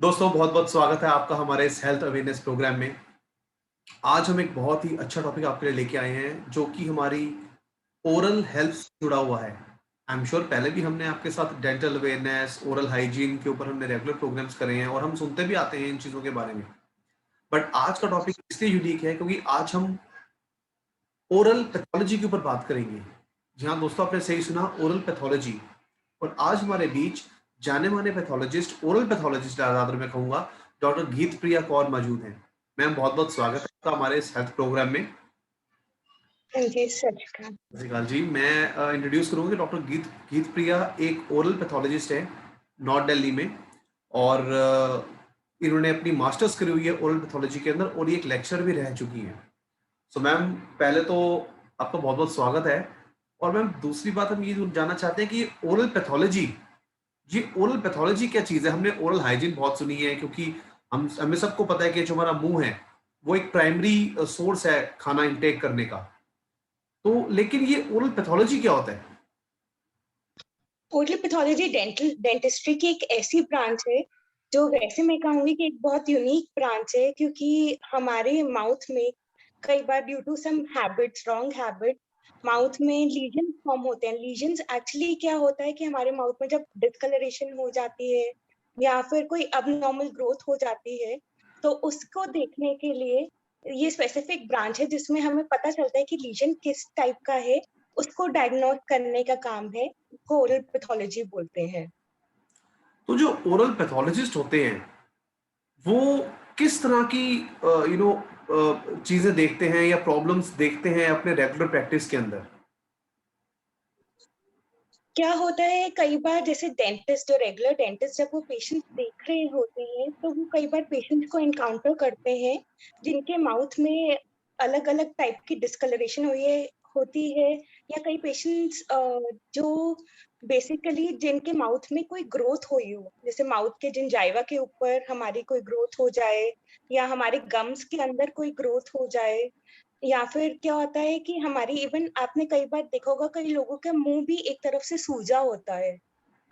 दोस्तों बहुत बहुत स्वागत है आपका हमारे इस हेल्थ अवेयरनेस प्रोग्राम में। आज हम एक बहुत ही अच्छा टॉपिक आपके लिए लेके आए हैं जो कि हमारी ओरल हेल्थ से जुड़ा हुआ है। आई एम श्योर पहले भी हमने आपके साथ डेंटल अवेयरनेस, ओरल हाइजीन के ऊपर हमने रेगुलर प्रोग्राम्स करे हैं और हम सुनते भी आते हैं इन चीज़ों के बारे में। बट आज का टॉपिक इसलिए यूनिक है क्योंकि आज हम ओरल पैथोलॉजी के ऊपर बात करेंगे। जी हाँ दोस्तों, आपने सही सुना, ओरल पैथोलॉजी। और आज हमारे बीच जाने माने पैथोलॉजिस्ट, ओरल पैथोलॉजिस्ट ज्यादातर मैं कहूंगा, डॉक्टर गीत प्रिया कौर मौजूद हैं। मैम बहुत बहुत स्वागत है आपका हमारे इस हेल्थ प्रोग्राम में। जी, सच कहा। सत श्री अकाल जी। मैं इंट्रोड्यूस करूंगी, डॉक्टर गीत गीत प्रिया एक ओरल पैथोलॉजिस्ट है नॉर्थ दिल्ली में। और इन्होंने अपनी मास्टर्स करी हुई है ओरल पैथोलॉजी के अंदर और ये एक लेक्चर भी रह चुकी हैं। सो मैम पहले तो आपका बहुत बहुत स्वागत है। और मैम दूसरी बात हम ये जानना चाहते हैं कि ओरल पैथोलॉजी, ये ओरल पैथोलॉजी क्या चीज है? हमने ओरल हाइजीन बहुत सुनी है क्योंकि हमें सबको पता है कि जो हमारा मुंह है वो एक प्राइमरी सोर्स है खाना इंटेक करने का। तो लेकिन ये ओरल पैथोलॉजी क्या होता है? ओरल पैथोलॉजी डेंटिस्ट्री की एक ऐसी ब्रांच है जो, वैसे मैं कहूंगी कि एक बहुत यूनिक ब्रांच है, क्योंकि हमारे माउथ में कई बार due to some habits, wrong habit, mouth में लीजन फॉर्म होते हैं। लीजन्स एक्चुअली क्या होता है कि हमारे माउथ में जब डिस्कलरेशन हो जाती है या फिर कोई अबनॉर्मल ग्रोथ हो जाती है, तो उसको देखने के लिए ये स्पेसिफिक ब्रांच है जिसमें हमें पता चलता है कि लीजन किस टाइप का है। उसको डायग्नोज करने का काम है, को ओरल पैथोलॉजी बोलते हैं। तो जो ओरल पैथोलॉजिस्ट होते हैं वो किस तरह की चीजें देखते हैं या प्रॉब्लम्स देखते हैं अपने रेगुलर प्रैक्टिस के अंदर? क्या होता है, कई बार जैसे डेंटिस्ट, जो रेगुलर डेंटिस्ट जब वो पेशेंट देख रहे होते हैं तो वो कई बार पेशेंट को एनकाउंटर करते हैं जिनके माउथ में अलग अलग टाइप की डिस्कलरेशन हुई है होती है, या कई पेशेंट्स जो बेसिकली जिनके माउथ में कोई ग्रोथ हुई हो, जैसे माउथ के जिंजाइवा के ऊपर हमारी कोई ग्रोथ हो जाए, या हमारे गम्स के अंदर कोई ग्रोथ हो जाए, या फिर क्या होता है कि हमारी, इवन आपने कई बार देखा होगा, कई लोगों का मुंह भी एक तरफ से सूजा होता है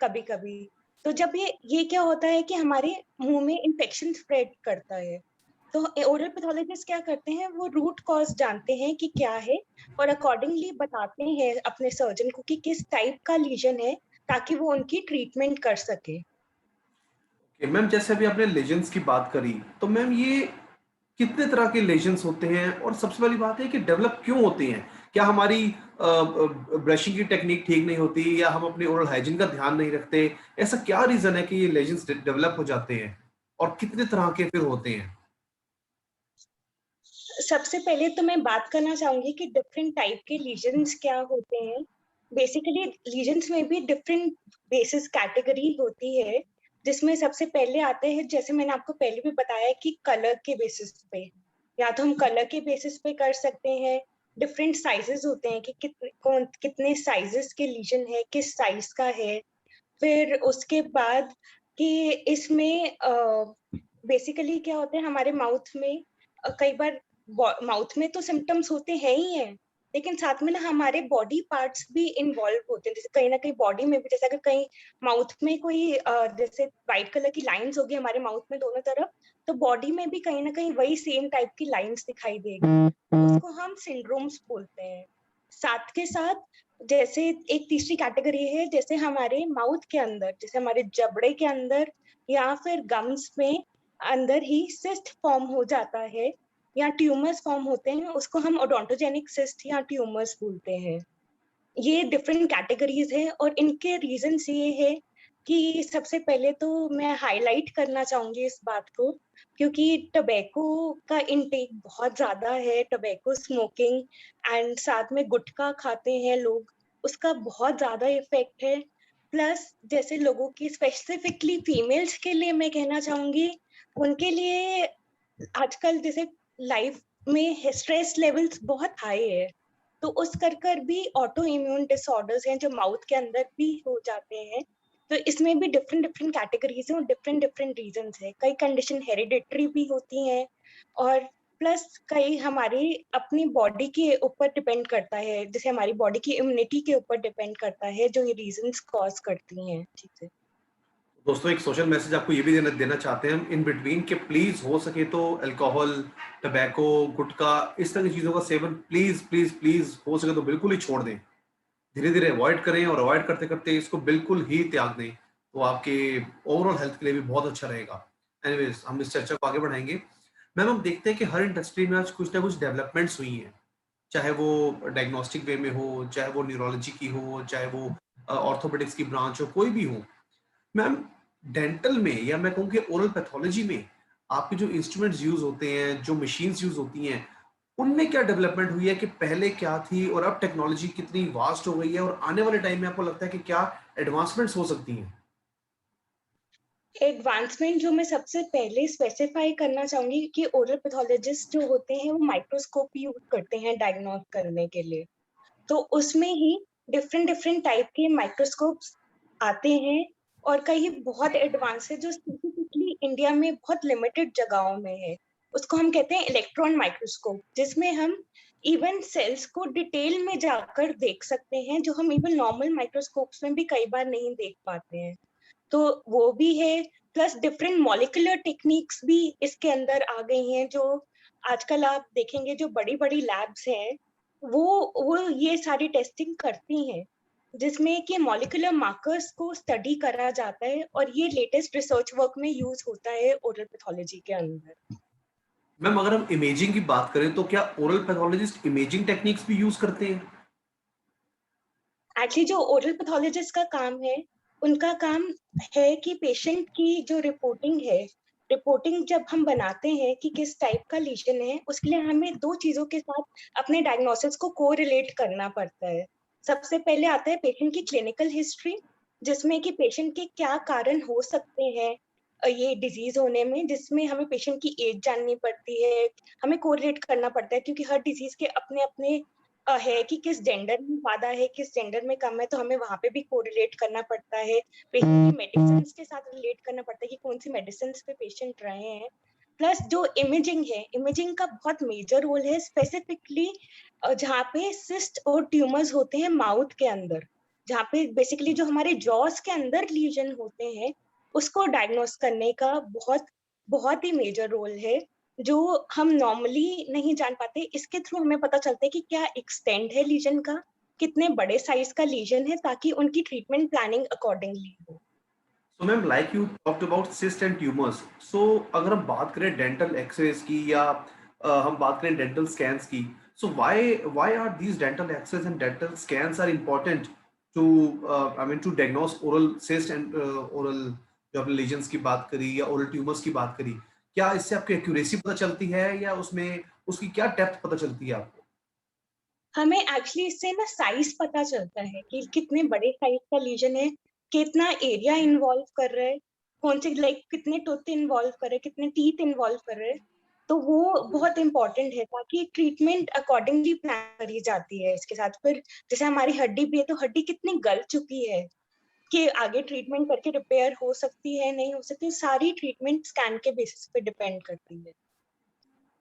कभी कभी। तो जब ये क्या होता है कि हमारे मुंह में इन्फेक्शन स्प्रेड करता है, तो ओरल पैथोलॉजिस्ट क्या करते हैं, वो रूट कॉज जानते हैं कि क्या है, और अकॉर्डिंगली बताते हैं अपने सर्जन को कि किस टाइप का लीजन है, ताकि वो उनकी ट्रीटमेंट कर सके। मैम जैसे अभी आपने लेजेंड्स की बात करी, तो मैम ये कितने तरह के लेजन्स होते हैं और सबसे पहली बात है कि डेवलप क्यों होते हैं? क्या हमारी ब्रशिंग की टेक्निक ठीक नहीं होती या हम अपने ओरल हाइजीन का ध्यान नहीं रखते? ऐसा क्या रीजन है कि ये लेजन्स डेवलप हो जाते हैं और कितने तरह के फिर होते हैं? सबसे पहले तो मैं बात करना चाहूंगी कि डिफरेंट टाइप के लीजन्स क्या होते हैं। बेसिकली लीजन्स में भी डिफरेंट बेसिस कैटेगरी होती है, जिसमें सबसे पहले आते हैं, जैसे मैंने आपको पहले भी बताया, कि कलर के बेसिस पे, या तो हम कलर के बेसिस पे कर सकते हैं। डिफरेंट साइजेस होते हैं कि कितने साइजेस के लीजन है, किस साइज का है। फिर उसके बाद कि इसमें बेसिकली क्या होता है, हमारे माउथ में कई बार माउथ में तो सिम्टम्स होते हैं ही हैं, लेकिन साथ में ना हमारे बॉडी पार्ट्स भी इन्वॉल्व होते हैं, जैसे कहीं ना कहीं बॉडी में भी, जैसे अगर कहीं माउथ में कोई जैसे व्हाइट कलर की लाइंस होगी हमारे माउथ में दोनों तरफ, तो बॉडी में भी कहीं ना कहीं वही सेम टाइप की लाइंस दिखाई देगी, तो उसको हम सिंड्रोम्स बोलते हैं। साथ के साथ जैसे एक तीसरी कैटेगरी है, जैसे हमारे माउथ के अंदर, जैसे हमारे जबड़े के अंदर या फिर गम्स में अंदर ही सिस्ट फॉर्म हो जाता है, या ट्यूमर्स फॉर्म होते हैं, उसको हम ओडोंटोजेनिक सिस्ट या ट्यूमर्स बोलते हैं। ये डिफरेंट कैटेगरीज है, और इनके रीजंस ये है कि सबसे पहले तो मैं हाईलाइट करना चाहूंगी इस बात को, क्योंकि टबैको का इनटेक बहुत ज्यादा है, टबैको स्मोकिंग, एंड साथ में गुटखा खाते हैं लोग, उसका बहुत ज्यादा इफेक्ट है। प्लस जैसे लोगों की, स्पेसिफिकली फीमेल्स के लिए मैं कहना चाहूंगी, उनके लिए आजकल जैसे लाइफ में स्ट्रेस लेवल्स बहुत हाई है, तो उस कर भी ऑटो इम्यून डिसऑर्डर्स हैं जो माउथ के अंदर भी हो जाते हैं। तो इसमें भी डिफरेंट डिफरेंट कैटेगरीज हैं और डिफरेंट डिफरेंट रीजंस है। कई कंडीशन हेरिडिटरी भी होती हैं, और प्लस कई हमारी अपनी बॉडी के ऊपर डिपेंड करता है, जैसे हमारी बॉडी की इम्यूनिटी के ऊपर डिपेंड करता है, जो ये रीजंस कॉज करती हैं। ठीक है। दोस्तों एक सोशल मैसेज आपको ये भी देना देना चाहते हैं हम इन बिटवीन कि प्लीज हो सके तो अल्कोहल, टबैको, गुटखा, इस तरह की चीजों का सेवन प्लीज प्लीज प्लीज हो सके तो बिल्कुल ही छोड़ दें। धीरे धीरे अवॉइड करें और अवॉइड करते करते इसको बिल्कुल ही त्याग दें, तो आपके ओवरऑल हेल्थ के लिए भी बहुत अच्छा रहेगा। एनीवेज हम इस चर्चा को आगे बढ़ाएंगे। मैम हम देखते हैं कि हर इंडस्ट्री में आज कुछ ना कुछ डेवलपमेंट्स हुई हैं, चाहे वो डायग्नोस्टिक वे में हो, चाहे वो न्यूरोलॉजी की हो, चाहे वो ऑर्थोपेडिक्स की ब्रांच हो, कोई भी हो। मैम डेंटल में या मैं कहूँ कि ओरल पैथोलॉजी में आपके जो इंस्ट्रूमेंट्स यूज होते हैं, जो मशीन्स यूज होती हैं, उनमें क्या डेवलपमेंट हुई है कि पहले क्या थी और अब टेक्नोलॉजी कितनी वास्ट हो गई है और आने वाले टाइम में आपको लगता है कि क्या एडवांसमेंट्स हो सकती हैं? एडवांसमेंट जो मैं सबसे पहले स्पेसिफाई करना चाहूंगी कि ओरल पैथोलॉजिस्ट जो होते हैं वो माइक्रोस्कोप यूज करते हैं डायग्नोस करने के लिए। तो उसमें ही डिफरेंट डिफरेंट टाइप के माइक्रोस्कोप्स आते हैं, और कई बहुत एडवांस है जो स्पेसिफिकली इंडिया में बहुत लिमिटेड जगहों में है। उसको हम कहते हैं इलेक्ट्रॉन माइक्रोस्कोप, जिसमें हम इवन सेल्स को डिटेल में जाकर देख सकते हैं, जो हम इवन नॉर्मल माइक्रोस्कोप्स में भी कई बार नहीं देख पाते हैं। तो वो भी है। प्लस डिफरेंट मॉलिक्यूलर टेक्निक्स भी इसके अंदर आ गई हैं, जो आजकल आप देखेंगे जो बड़ी बड़ी लैब्स हैं वो ये सारी टेस्टिंग करती हैं, जिसमें कि मॉलिक्यूलर मार्कर्स को स्टडी करा जाता है, और ये लेटेस्ट रिसर्च वर्क में यूज होता है ओरल पैथोलॉजी के अंदर। मैम अगर हम इमेजिंग की बात करें तो क्या ओरल पैथोलॉजिस्ट इमेजिंग टेक्निक्स भी यूज करते हैं? एक्चुअली जो ओरल पैथोलॉजिस्ट का काम है, उनका काम है कि पेशेंट की जो रिपोर्टिंग है, रिपोर्टिंग जब हम बनाते हैं कि किस टाइप का लीजन है, उसके लिए हमें दो चीजों के साथ अपने डायग्नोसिस को कोरिलेट करना पड़ता है। सबसे पहले आता है पेशेंट की क्लिनिकल हिस्ट्री, जिसमें कि पेशेंट के क्या कारण हो सकते हैं ये डिजीज होने में, जिसमें हमें पेशेंट की एज जाननी पड़ती है, हमें कोरिलेट करना पड़ता है, क्योंकि हर डिजीज के अपने अपने है कि किस जेंडर में ज्यादा है, किस जेंडर में कम है, तो हमें वहां पे भी कोरिलेट करना पड़ता है। पेशेंट की मेडिसिन के साथ रिलेट करना पड़ता है कि कौन सी मेडिसिन पे पेशेंट रहे हैं। प्लस जो इमेजिंग है, इमेजिंग का बहुत मेजर रोल है, स्पेसिफिकली जहाँ पे सिस्ट और ट्यूमर्स होते हैं माउथ के अंदर, जहाँ पे बेसिकली जो हमारे जॉस के अंदर लीजन होते हैं, उसको डायग्नोस करने का बहुत बहुत ही मेजर रोल है, जो हम नॉर्मली नहीं जान पाते। इसके थ्रू हमें पता चलता है कि क्या एक्सटेंड है लीजन का, कितने बड़े साइज का लीजन है, ताकि उनकी ट्रीटमेंट प्लानिंग अकॉर्डिंगली हो। So ma'am like you talked about cyst and tumours, so अगर हम बात करें डेंटल एक्सरेज की या हम बात करें डेंटल स्कैन्स की, so why are these dental x rays and dental scans are important to I mean to diagnose oral cyst and oral, जो आपने लीजन्स की बात करी या ओरल ट्यूमर्स की बात करी, क्या इससे आपकी एक्यूरेसी पता चलती है या उसमें उसकी क्या डेप्थ पता चलती है आपको? हमें एक्चुअली इससे ना साइज पता चलता है कि कितने बड़े साइज का लीजन है, कितना एरिया इन्वॉल्व कर रहा है, कौन से लाइक कितने टूथ इन्वॉल्व कर रहे हैं, कितने टीथ इन्वॉल्व कर रहे हैं। तो वो बहुत इंपॉर्टेंट है, ताकि ट्रीटमेंट अकॉर्डिंगली प्लान करी जाती है। इसके साथ फिर जैसे हमारी हड्डी भी है, तो हड्डी कितनी गल चुकी है कि आगे ट्रीटमेंट करके रिपेयर हो सकती है नहीं हो सकती, सारी ट्रीटमेंट स्कैन के बेसिस पे डिपेंड करती है।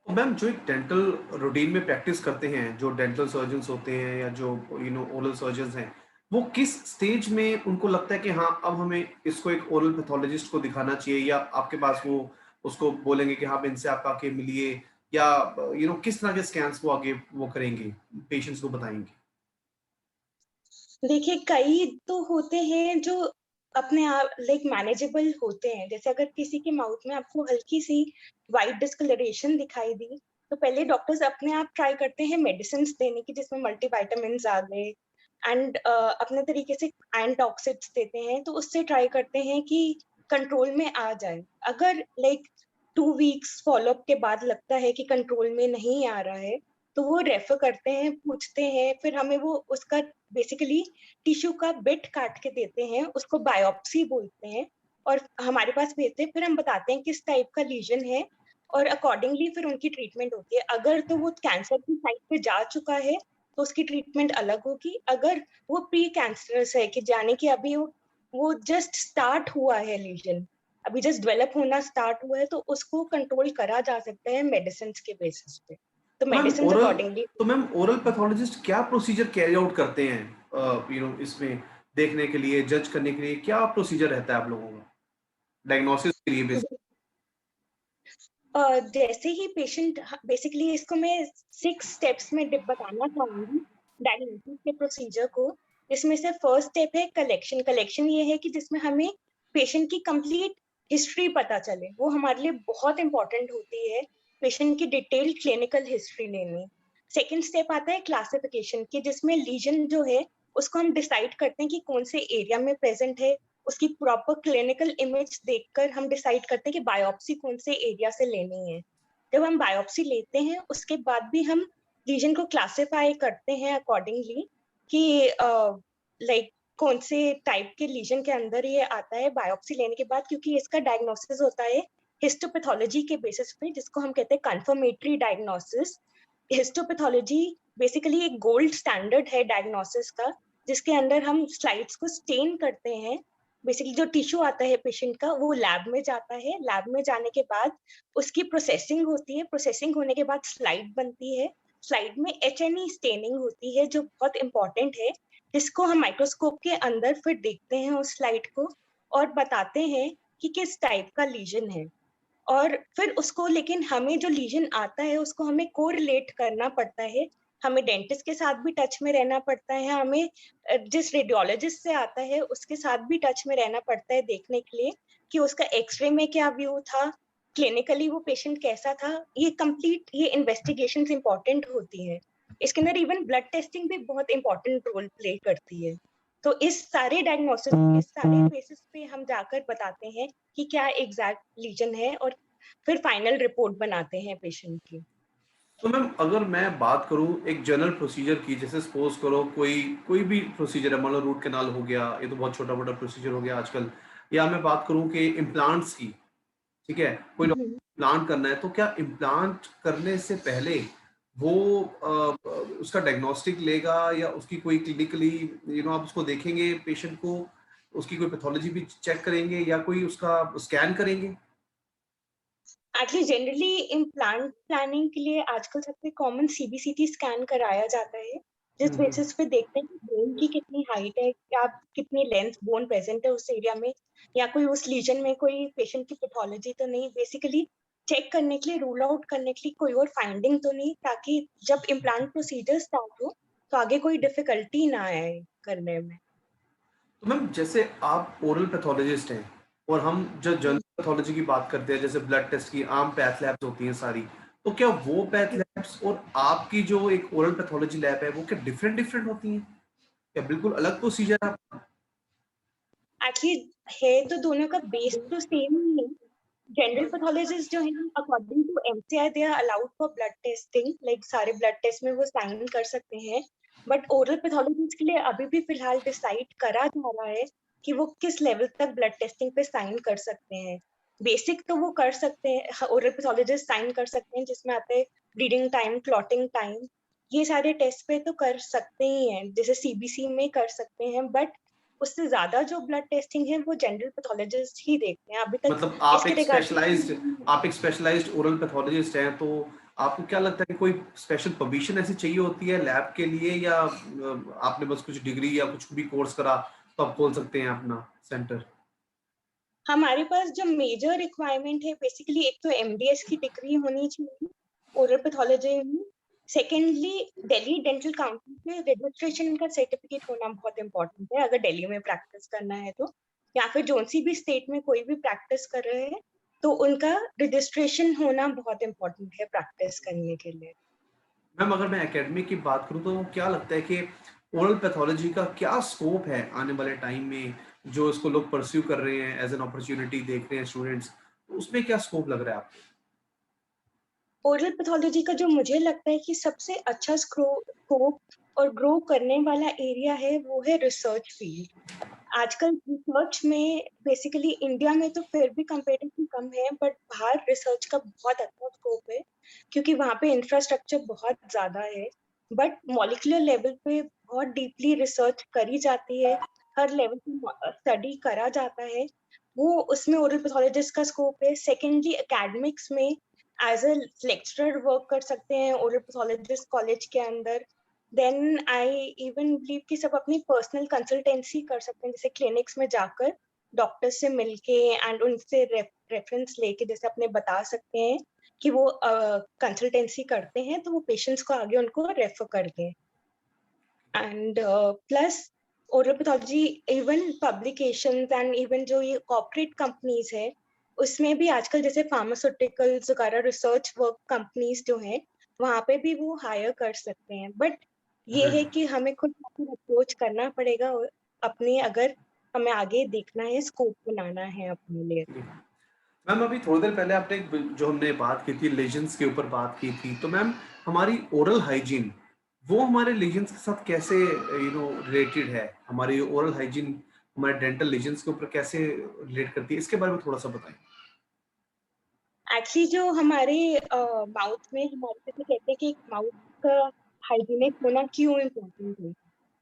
तो मैम जो एक डेंटल रूटीन में प्रैक्टिस करते हैं, जो डेंटल सर्जन्स होते हैं या जो ओरल सर्जन्स हैं, वो किस स्टेज में उनको लगता है कि हाँ अब हमें इसको एक ओरल पैथोलॉजिस्ट को दिखाना चाहिए, या आपके पास वो उसको बोलेंगे कि हाँ इनसे आप आके मिलिए, या किस तरह के स्कैन्स वो आगे वो करेंगे, पेशेंट्स को बताएंगे? देखिए कई तो होते हैं जो अपने आप लाइक मैनेजेबल होते हैं। जैसे अगर किसी के माउथ में आपको हल्की सी वाइट डिस्कलरेशन दिखाई दी, तो पहले डॉक्टर्स अपने आप ट्राई करते हैं मेडिसिन देने की, जिसमें मल्टीविटामिन आ गए, एंड अपने तरीके से एंटीऑक्सीडेंट्स देते हैं, तो उससे ट्राई करते हैं कि कंट्रोल में आ जाए। अगर लाइक 2 वीक्स फॉलोअप के बाद लगता है कि कंट्रोल में नहीं आ रहा है, तो वो रेफर करते हैं, पूछते हैं, फिर हमें वो उसका बेसिकली टिश्यू का बिट काट के देते हैं, उसको बायोप्सी बोलते हैं, और हमारे पास भेजते हैं। फिर हम बताते हैं किस टाइप का लीजन है, और अकॉर्डिंगली फिर उनकी ट्रीटमेंट होती है। अगर तो वो कैंसर की साइड पे जा चुका है, तो उसकी ट्रीटमेंट अलग होगी। अगर वो प्री कैंसरस है कि जाने की अभी वो जस्ट स्टार्ट हुआ है लीजन, अभी जस्ट डेवलप होना स्टार्ट हुआ है, तो उसको कंट्रोल करा जा सकता है मेडिसिन के बेसिस पे। तो मैम मेडिसिन ओरल अकॉर्डिंगली। तो मैम ओरल पैथोलॉजिस्ट क्या प्रोसीजर कैरी आउट करते हैं इसमें देखने के लिए, जज करने के लिए क्या प्रोसीजर रहता है आप लोगों का? डायग्नोसिस के लिए जैसे ही पेशेंट, बेसिकली इसको मैं 6 स्टेप्स में बताना चाहूंगी डायग्नोसिस के प्रोसीजर को। इसमें से फर्स्ट स्टेप है कलेक्शन। कलेक्शन ये है कि जिसमें हमें पेशेंट की कंप्लीट हिस्ट्री पता चले, वो हमारे लिए बहुत इंपॉर्टेंट होती है, पेशेंट की डिटेल्ड क्लिनिकल हिस्ट्री लेनी। सेकेंड स्टेप आता है क्लासिफिकेशन की, जिसमें लीजन जो है उसको हम डिसाइड करते हैं कि कौन से एरिया में प्रेजेंट है। उसकी प्रॉपर क्लिनिकल इमेज देखकर हम डिसाइड करते हैं कि बायोप्सी कौन से एरिया से लेनी है। जब हम बायोप्सी लेते हैं उसके बाद भी हम लीजन को क्लासिफाई करते हैं अकॉर्डिंगली कि लाइक कौन से टाइप के लीजन के अंदर ये आता है बायोप्सी लेने के बाद, क्योंकि इसका डायग्नोसिस होता है हिस्टोपैथोलॉजी के बेसिस पे, जिसको हम कहते हैं कंफर्मेटरी डायग्नोसिस। हिस्टोपैथोलॉजी बेसिकली एक गोल्ड स्टैंडर्ड है डायग्नोसिस का, जिसके अंदर हम स्लाइड्स को स्टेन करते हैं। बेसिकली जो टिश्यू आता है पेशेंट का वो लैब में जाता है, लैब में जाने के बाद उसकी प्रोसेसिंग होती है, प्रोसेसिंग होने के बाद स्लाइड बनती है। स्लाइड में HNE स्टेनिंग होती है जो बहुत इंपॉर्टेंट है, जिसको हम माइक्रोस्कोप के अंदर फिर देखते हैं उस स्लाइड को और बताते हैं कि किस टाइप का लीजन है। और फिर उसको, लेकिन हमें जो लीजन आता है उसको हमें कोरिलेट करना पड़ता है, हमें डेंटिस्ट के साथ भी टच में रहना पड़ता है, हमें जिस रेडियोलॉजिस्ट से आता है उसके साथ भी टच में रहना पड़ता है देखने के लिए कि उसका एक्सरे में क्या व्यू था, क्लिनिकली वो पेशेंट कैसा था। ये कंप्लीट ये इन्वेस्टिगेशन इंपॉर्टेंट होती है। इसके अंदर इवन ब्लड टेस्टिंग भी बहुत इंपॉर्टेंट रोल प्ले करती है। तो इस सारे डायग्नोसिस, इस सारे बेसिस पे हम जाकर बताते हैं कि क्या एग्जैक्ट लीजन है और फिर फाइनल रिपोर्ट बनाते हैं पेशेंट की। तो मैम अगर मैं बात करूं एक जनरल प्रोसीजर की, जैसे सपोज करो कोई कोई भी प्रोसीजर है, मान लो रूट कैनाल हो गया, ये तो बहुत छोटा मोटा प्रोसीजर हो गया आजकल, या मैं बात करूं कि इम्प्लांट्स की, ठीक है, कोई इम्प्लांट करना है, तो क्या इम्प्लांट करने से पहले वो उसका डायग्नोस्टिक लेगा या उसकी कोई क्लिनिकली आप उसको देखेंगे पेशेंट को, उसकी कोई पैथोलॉजी भी चेक करेंगे या कोई उसका स्कैन करेंगे? एक्चुअली जनरली इम्प्लांट प्लानिंग के लिए आजकल सबसे कॉमन CBCT स्कैन कराया जाता है, जिस हम्म। बेसिस पे देखते हैं कि बोन की कितनी हाइट है, क्या कितनी लेंथ बोन प्रेजेंट है उस एरिया में, या कोई उस लीजन में कोई पेशेंट की पैथोलॉजी तो नहीं, बेसिकली चेक करने के लिए, रूल आउट करने के लिए कोई और फाइंडिंग तो नहीं, ताकि जब इम्प्लांट प्रोसीजर स्टार्ट हो तो आगे कोई डिफिकल्टी ना आए करने में। तो मैम जैसे आप ओरल पैथोलॉजिस्ट हैं और हम जो जनरल पैथोलॉजी की बात करते हैं, जैसे ब्लड टेस्ट की आम पैथ लैब्स होती हैं सारी, तो क्या वो पैथ लैब्स और आपकी जो एक ओरल पैथोलॉजी लैब है वो क्या डिफरेंट डिफरेंट होती हैं, क्या बिल्कुल अलग प्रोसीजर है आपका? एक्चुअली है तो दोनों का बेस तो सेम ही है। जनरल पैथोलॉजिस्ट जो है according to MCI they are allowed for blood testing, like सारे ब्लड टेस्ट में वो साइन कर सकते हैं। बट ओरल पैथोलॉजिस्ट के लिए अभी भी फिलहाल डिसाइड करा जा रहा है कि वो किस लेवल तक ब्लड टेस्टिंग पे साइन कर सकते हैं। बेसिक तो वो कर सकते हैं, ओरल पैथोलॉजिस्ट साइन कर सकते हैं, जिसमें आते हैं ब्लीडिंग टाइम, क्लॉटिंग टाइम, ये सारे टेस्ट पे तो कर सकते ही हैं, जैसे CBC में कर सकते हैं। बट उससे ज्यादा जो ब्लड टेस्टिंग है वो जनरल पैथोलॉजिस्ट ही देखते हैं अभी तक। मतलब इसके रिगार्डिंग आप एक स्पेशलाइज्ड ओरल पैथोलॉजिस्ट हैं, तो आपको क्या लगता है कि कोई स्पेशल परमिशन ऐसी चाहिए होती है लैब के लिए, या आपने बस कुछ डिग्री या कुछ भी कोर्स करा तो आप खोल सकते हैं अपना सेंटर? हमारे पास जो मेजर रिक्वायरमेंट है, बेसिकली एक तो MDS की डिग्री होनी चाहिए ओरल पैथोलॉजी में। सेकेंडली दिल्ली डेंटल काउंसिल से रजिस्ट्रेशन का सर्टिफिकेट होना बहुत इंपॉर्टेंट है, अगर दिल्ली में प्रैक्टिस करना है तो, या फिर जोन सी भी स्टेट में कोई भी प्रैक्टिस कर रहे हैं तो उनका रजिस्ट्रेशन होना बहुत इंपॉर्टेंट है प्रैक्टिस करने के लिए। मैम अगर मैं एकेडमी की बात करूं तो क्या लगता है कि ओरल पैथोलॉजी का क्या स्कोप है आने वाले टाइम में, जो इसको लोग परस्यू कर रहे हैं एज एन अपॉर्चुनिटी देख रहे हैं स्टूडेंट्स, तो उसमें क्या स्कोप लग रहा है आपको? ओरल पैथोलॉजी का जो मुझे लगता है कि सबसे अच्छा स्कोप और ग्रो करने वाला एरिया है वो है रिसर्च फील्ड। आजकल रिसर्च में बेसिकली इंडिया में तो फिर भी कंपेरेटिवली कम है, बट बाहर रिसर्च का बहुत अच्छा स्कोप है, क्योंकि वहाँ पे इंफ्रास्ट्रक्चर बहुत ज्यादा है। बट मॉलिक्यूलर लेवल पे बहुत डीपली रिसर्च करी जाती है, हर लेवल पे स्टडी करा जाता है, वो उसमें ओरल पैथोलॉजिस्ट का स्कोप है। सेकेंडली एकेडमिक्स में एज अ लेक्चरर वर्क कर सकते हैं ओरल पैथोलॉजिस्ट कॉलेज के अंदर। देन आई इवन बिलीव कि सब अपनी पर्सनल कंसल्टेंसी कर सकते हैं, जैसे क्लिनिक्स में जाकर डॉक्टर से मिलके एंड उनसे रेफरेंस लेके जैसे अपने बता सकते हैं कि वो कंसल्टेंसी करते हैं, तो वो पेशेंट्स को आगे उनको रेफर कर दें। And plus oral pathology even publications and even जो ये कॉर्पोरेट कंपनीज है, उसमें भी आजकल जैसे फार्मास्यूटिकल्स वगैरह रिसर्च वर्क कंपनीज जो हैं, वहाँ पे भी वो हायर कर सकते हैं। बट ये है कि हमें खुद अप्रोच करना पड़ेगा, और अपने अगर हमें आगे देखना है, स्कोप बनाना है अपने लिए। मैम अभी थोड़ी देर पहले आपने जो हमने बात की थी लेजेंड्स के ऊपर बात की थी, तो मैम हमारी ओरल हाइजीन वो हमारे लेजेंड्स के साथ कैसे रिलेटेड है? हमारी ओरल हाइजीन हमारे डेंटल लेजेंड्स के ऊपर कैसे रिलेट करती है, इसके बारे में थोड़ा सा बताएं। एक्चुअली जो हमारे माउथ में हमारे जैसे कहते हैं कि माउथ का हाइजीनिक होना क्यों इम्पोर्टेंट है,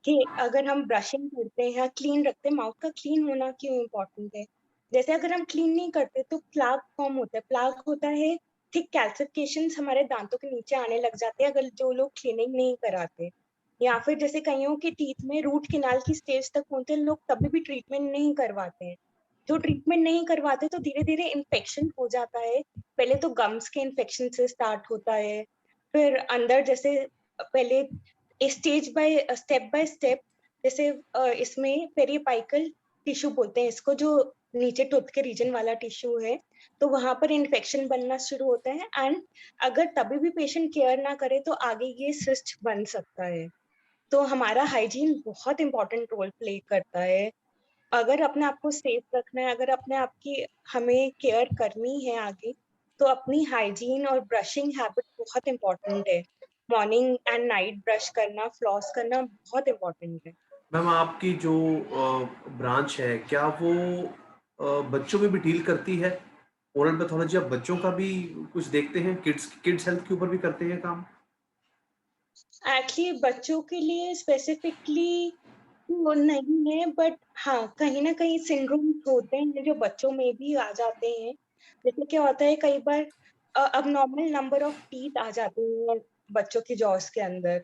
कि अगर हम ब्रशिंग करते हैं या क्लीन रखते हैं, माउथ का क्लीन होना क्यों इम्पोर्टेंट है। जैसे अगर हम क्लीन नहीं करते तो प्लाक फॉर्म होता है। प्लाक होता है थिक कैल्सिफिकेशन हमारे दांतों के नीचे आने लग जाते हैं अगर जो लोग क्लीनिंग नहीं कराते। या फिर जैसे कईयों के टीथ में रूट कैनाल की स्टेज तक पहुंचते हैं, लोग तभी भी ट्रीटमेंट नहीं करवाते हैं। जो ट्रीटमेंट नहीं करवाते तो धीरे धीरे इन्फेक्शन हो जाता है। पहले तो गम्स के इन्फेक्शन से स्टार्ट होता है, फिर अंदर जैसे पहले स्टेप बाय स्टेप, जैसे इसमें पेरिपाइकल टिश्यू बोलते हैं इसको, जो नीचे टूथ के रीजन वाला टिश्यू है, तो वहां पर इन्फेक्शन बनना शुरू होता है। एंड अगर तभी भी पेशेंट केयर ना करे तो आगे ये सिस्ट बन सकता है। तो हमारा हाइजीन बहुत इंपॉर्टेंट रोल प्ले करता है। अगर अपने आप को सेफ रखना है, अगर अपने आप की हमें केयर करनी है आगे, तो अपनी हाइजीन और ब्रशिंग हैबिट बहुत इंपॉर्टेंट है। मॉर्निंग एंड नाइट ब्रश करना, फ्लॉस करना बहुत इंपॉर्टेंट है। मैम आपकी जो ब्रांच है क्या वो बच्चों में भी डील करती है? ओरल पैथोलॉजी आप बच्चों का भी कुछ देखते हैं, किड्स हेल्थ के ऊपर भी करते हैं काम? एक्चुअली बच्चों के लिए स्पेसिफिकली वो नहीं है, बट हाँ, कहीं ना कहीं सिंड्रोम्स होते हैं जो बच्चों में भी आ जाते हैं। जैसे क्या होता है कई बार अब नॉर्मल नंबर ऑफ टीथ आ जाते हैं बच्चों की जॉस के अंदर,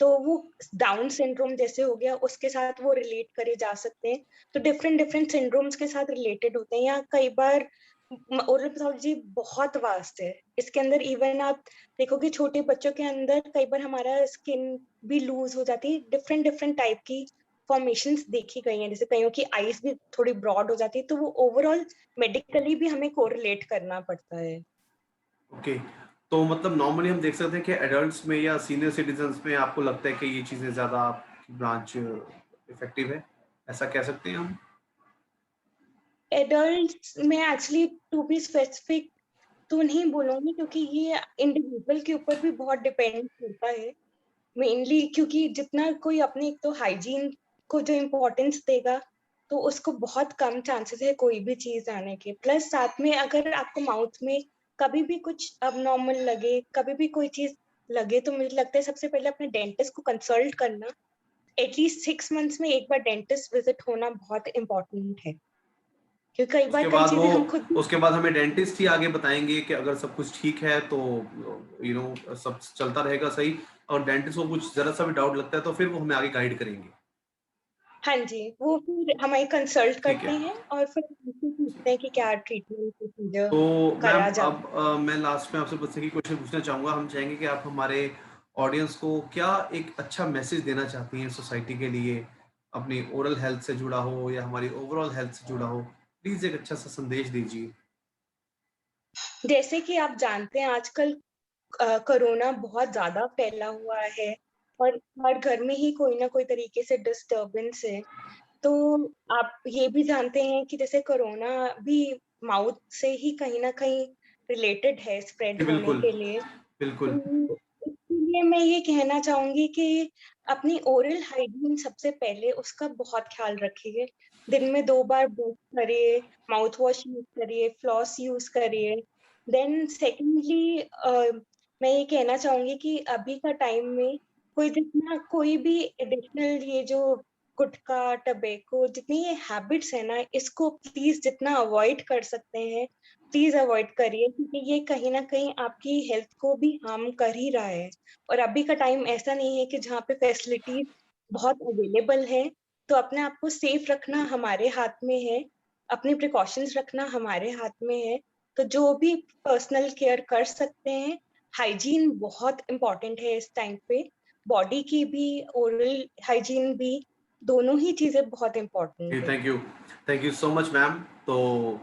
तो वो डाउन सिंड्रोम जैसे हो गया, उसके साथ वो रिलेट करे जा सकते हैं। तो डिफरेंट डिफरेंट सिंड्रोम्स के साथ रिलेटेड होते हैं। या कई बार ओरल पैथोलॉजी बहुत वास्ट है, इसके अंदर इवन आप देखोगे छोटे बच्चों के अंदर कई बार हमारा स्किन भी लूज हो जाती है। डिफरेंट डिफरेंट टाइप की फॉर्मेशंस देखी गई हैं, जैसे कईयों की आईज भी थोड़ी ब्रॉड हो जाती है, तो वो ओवरऑल मेडिकली भी हमें कोरिलेट करना पड़ता है। ओके, तो मतलब नॉर्मली हम देख सकते हैं कि एडल्ट्स में या सीनियर सिटीजन्स में आपको लगता है कि ये चीज़ें ज़्यादा ब्रांच इफेक्टिव है, ऐसा कह सकते हैं हम? एडल्ट्स में एक्चुअली टू बी स्पेसिफिक तो नहीं बोलूंगी, क्योंकि ये इंडिविजुअल के ऊपर भी बहुत डिपेंड करता है। मेनली क्योंकि जितना कोई अपने एक तो हाइजीन को जो इम्पोर्टेंस देगा, तो उसको बहुत कम चांसेस है कोई भी चीज आने के। प्लस साथ में अगर आपको माउथ में कभी भी कुछ अबनॉर्मल लगे, कभी भी कोई चीज लगे, तो मुझे लगता है सबसे पहले अपने डेंटिस्ट को कंसल्ट करना। एटलीस्ट 6 मंथ्स में एक बार डेंटिस्ट विजिट होना बहुत इंपॉर्टेंट है, क्योंकि कई उसके बार कई बाद वो चीजें हम खुद भी। उसके बाद हमें डेंटिस्ट ही आगे बताएंगे कि अगर सब कुछ ठीक है तो सब चलता रहेगा सही, और डेंटिस्ट को कुछ जरा सा भी डाउट लगता है तो फिर वो हमें आगे गाइड करेंगे। हाँ जी, वो फिर हमें कंसल्ट ठीक करते है। हैं और फिर उनसे पूछते हैं कि क्या ट्रीटमेंट प्रोसीजर तो मैम करा जाए। अब मैं लास्ट में आपसे बस एक ही क्वेश्चन पूछना चाहूंगा। हम चाहेंगे कि आप हमारे ऑडियंस को क्या एक अच्छा मैसेज देना चाहती हैं सोसाइटी के लिए, अपनी ओरल हेल्थ से जुड़ा हो या हमारी ओवरऑल हेल्थ से जुड़ा हो, प्लीज एक अच्छा सा संदेश दीजिए। जैसे कि आप जानते हैं आजकल कोरोना बहुत ज्यादा फैला हुआ है, और हर घर में ही कोई ना कोई तरीके से डिस्टरबेंस है। तो आप ये भी जानते हैं कि जैसे कोरोना भी माउथ से ही कहीं ना कहीं रिलेटेड है स्प्रेड जी होने बिल्कुल, के लिए। बिल्कुल। तो इसलिए मैं ये कहना चाहूंगी कि अपनी ओरल हाइजीन सबसे पहले उसका बहुत ख्याल रखिए। दिन में 2 बार ब्रश करिए, माउथ वॉश यूज करिए, फ्लॉस यूज करिए। देन सेकेंडली मैं ये कहना चाहूंगी कि अभी का टाइम में कोई भी एडिशनल ये जो गुटखा, टबैको, जितनी ये हैबिट्स है ना, इसको प्लीज जितना अवॉइड कर सकते हैं प्लीज अवॉइड करिए, क्योंकि ये कहीं ना कहीं आपकी हेल्थ को भी हार्म कर ही रहा है। और अभी का टाइम ऐसा नहीं है कि जहाँ पे फैसिलिटीज बहुत अवेलेबल है, तो अपने आप को सेफ रखना हमारे हाथ में है। अपनी प्रिकॉशंस रखना हमारे हाथ में है। तो जो भी पर्सनल केयर कर सकते हैं, हाइजीन बहुत इम्पोर्टेंट है इस टाइम पे, बॉडी की भी, ओरल हाइजीन भी, दोनों ही चीजें बहुत इम्पोर्टेंट है। Thank you so much ma'am. तो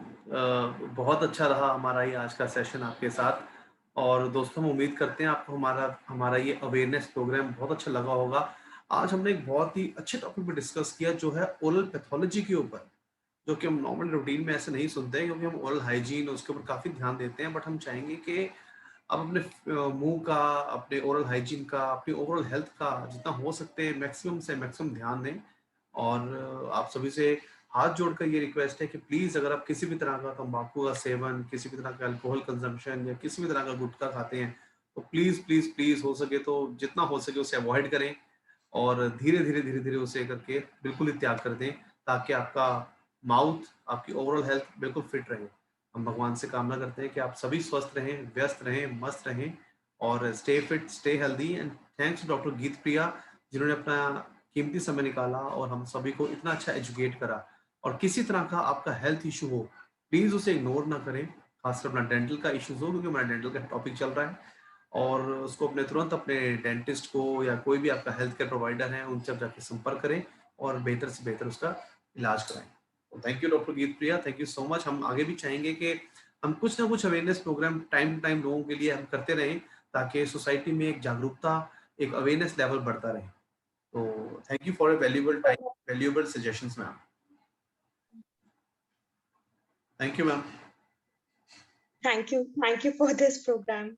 बहुत अच्छा रहा हमारा ये आज का सेशन आपके साथ, और दोस्तों हम उम्मीद करते हैं आपको हमारा हमारा ये अवेयरनेस प्रोग्राम बहुत अच्छा लगा होगा। आज हमने एक बहुत ही अच्छे टॉपिक पर डिस्कस किया जो है ओरल पैथोलॉजी के ऊपर, जो कि हम नॉर्मल रूटीन में ऐसे नहीं सुनते हैं, क्योंकि हम ओरल हाइजीन उसके ऊपर काफ़ी ध्यान देते हैं। बट हम चाहेंगे कि आप अपने मुंह का, अपने ओरल हाइजीन का, अपनी ओवरऑल हेल्थ का जितना हो सकते हैं मैक्सिमम से मैक्सिमम ध्यान दें। और आप सभी से हाथ जोड़कर ये रिक्वेस्ट है कि प्लीज़ अगर आप किसी भी तरह का तंबाकू का सेवन, किसी भी तरह का अल्कोहल कंजम्पशन या किसी भी तरह का गुटखा खाते हैं, तो प्लीज़ प्लीज़ प्लीज़ हो सके तो जितना हो सके उसे अवॉइड करें, और धीरे धीरे उसे करके बिल्कुल ही त्याग कर दें, ताकि आपका माउथ, आपकी ओवरऑल हेल्थ बिल्कुल फिट रहे। हम भगवान से कामना करते हैं कि आप सभी स्वस्थ रहें, व्यस्त रहें, मस्त रहें, और stay fit, stay healthy. And thanks doctor Geet प्रिया, जिन्होंने अपना कीमती समय निकाला और हम सभी को इतना अच्छा एजुकेट करा। और किसी तरह का आपका हेल्थ इशू हो, प्लीज़ उसे इग्नोर ना करें, खासकर अपना डेंटल का इश्यूज हो, क्योंकि हमारा डेंटल का टॉपिक चल रहा है। और उसको अपने तुरंत अपने डेंटिस्ट को या कोई भी आपका हेल्थ केयर प्रोवाइडर है उनसे आप जाके संपर्क करें और बेहतर से बेहतर उसका इलाज कराएं। तो thank you doctor Geet Priya, thank you so much. हम आगे भी चाहेंगे कि हम कुछ ना कुछ awareness program time to time लोगों के लिए हम करते रहें, ताकि सोसाइटी में एक जागरूकता, एक अवेयरनेस लेवल बढ़ता रहे। तो thank you for your valuable time, valuable suggestions ma'am. Thank you ma'am. Thank you for this programme.